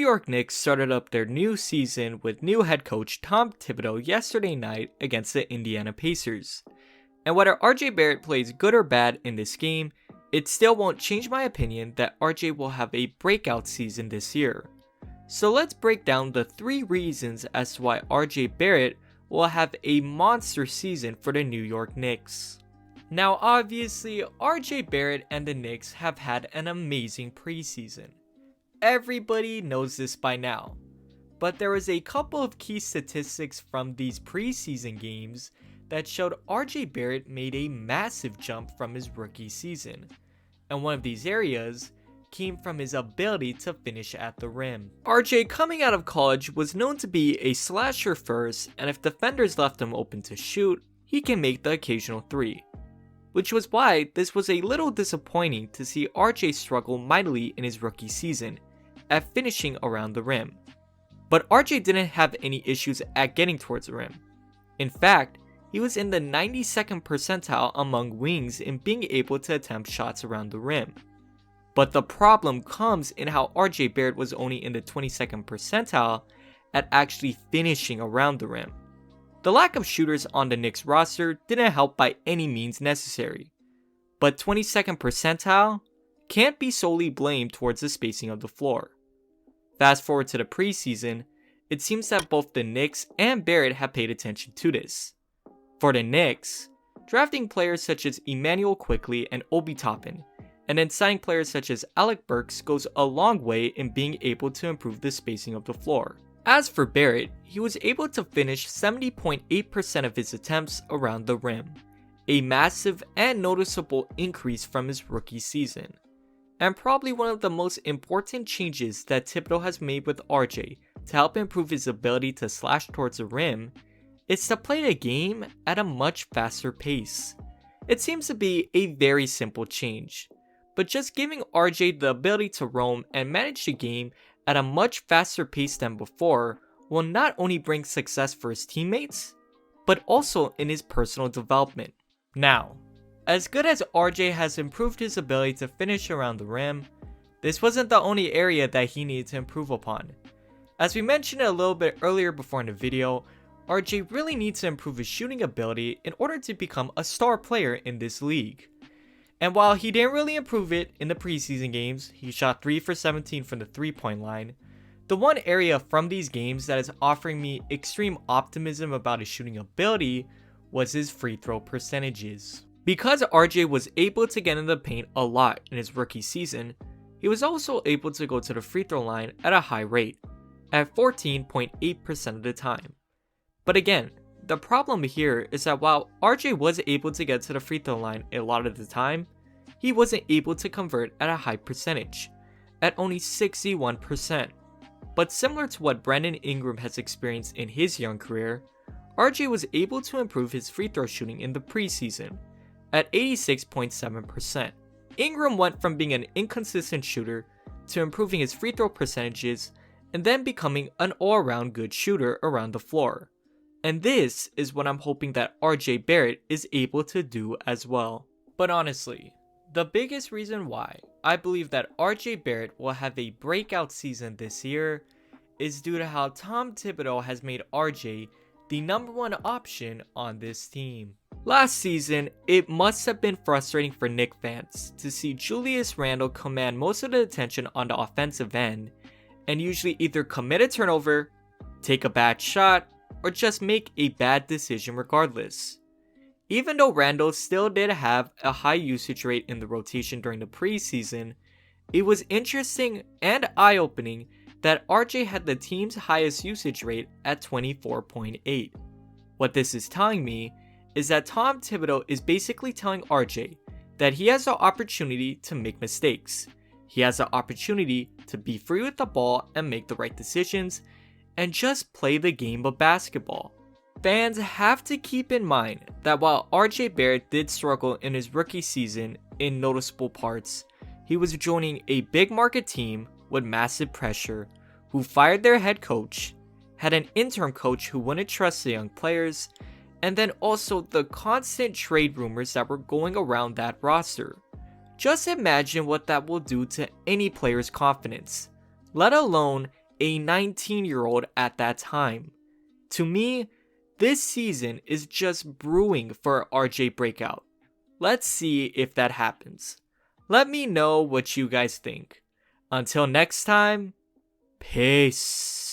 New York Knicks started up their new season with new head coach Tom Thibodeau yesterday night against the Indiana Pacers. And whether RJ Barrett plays good or bad in this game, it still won't change my opinion that RJ will have a breakout season this year. So let's break down the 3 reasons as to why RJ Barrett will have a monster season for the New York Knicks. Now obviously, RJ Barrett and the Knicks have had an amazing preseason. Everybody knows this by now, but there was a couple of key statistics from these preseason games that showed RJ Barrett made a massive jump from his rookie season, and one of these areas came from his ability to finish at the rim. RJ coming out of college was known to be a slasher first, and if defenders left him open to shoot, he can make the occasional 3. Which was why this was a little disappointing to see RJ struggle mightily in his rookie season at finishing around the rim. But RJ didn't have any issues at getting towards the rim. In fact, he was in the 92nd percentile among wings in being able to attempt shots around the rim. But the problem comes in how RJ Barrett was only in the 22nd percentile at actually finishing around the rim. The lack of shooters on the Knicks roster didn't help by any means necessary, but 22nd percentile can't be solely blamed towards the spacing of the floor. Fast forward to the preseason, it seems that both the Knicks and Barrett have paid attention to this. For the Knicks, drafting players such as Emmanuel Quickley and Obi Toppin, and then signing players such as Alec Burks goes a long way in being able to improve the spacing of the floor. As for Barrett, he was able to finish 70.8% of his attempts around the rim, a massive and noticeable increase from his rookie season. And probably one of the most important changes that Thibodeau has made with RJ to help improve his ability to slash towards the rim is to play the game at a much faster pace. It seems to be a very simple change, but just giving RJ the ability to roam and manage the game at a much faster pace than before will not only bring success for his teammates, but also in his personal development. Now, as good as RJ has improved his ability to finish around the rim, this wasn't the only area that he needed to improve upon. As we mentioned a little bit earlier before in the video, RJ really needs to improve his shooting ability in order to become a star player in this league. And while he didn't really improve it in the preseason games, he shot 3 for 17 from the 3-point line, the one area from these games that is offering me extreme optimism about his shooting ability was his free throw percentages. Because RJ was able to get in the paint a lot in his rookie season, he was also able to go to the free throw line at a high rate, at 14.8% of the time. But again, the problem here is that while RJ was able to get to the free throw line a lot of the time, he wasn't able to convert at a high percentage, at only 61%. But similar to what Brandon Ingram has experienced in his young career, RJ was able to improve his free throw shooting in the preseason, at 86.7%. Ingram went from being an inconsistent shooter to improving his free throw percentages and then becoming an all-around good shooter around the floor. And this is what I'm hoping that RJ Barrett is able to do as well. But honestly, the biggest reason why I believe that RJ Barrett will have a breakout season this year is due to how Tom Thibodeau has made RJ the #1 option on this team. Last season, it must have been frustrating for Knicks fans to see Julius Randle command most of the attention on the offensive end and usually either commit a turnover, take a bad shot, or just make a bad decision regardless. Even though Randle still did have a high usage rate in the rotation during the preseason, it was interesting and eye-opening that RJ had the team's highest usage rate at 24.8. What this is telling me is that Tom Thibodeau is basically telling RJ that he has the opportunity to make mistakes. He has the opportunity to be free with the ball and make the right decisions and just play the game of basketball. Fans have to keep in mind that while RJ Barrett did struggle in his rookie season in noticeable parts, he was joining a big market team with massive pressure, who fired their head coach, had an interim coach who wouldn't trust the young players, and then also the constant trade rumors that were going around that roster. Just imagine what that will do to any player's confidence, let alone a 19-year-old at that time. To me, this season is just brewing for RJ Breakout. Let's see if that happens. Let me know what you guys think. Until next time, peace.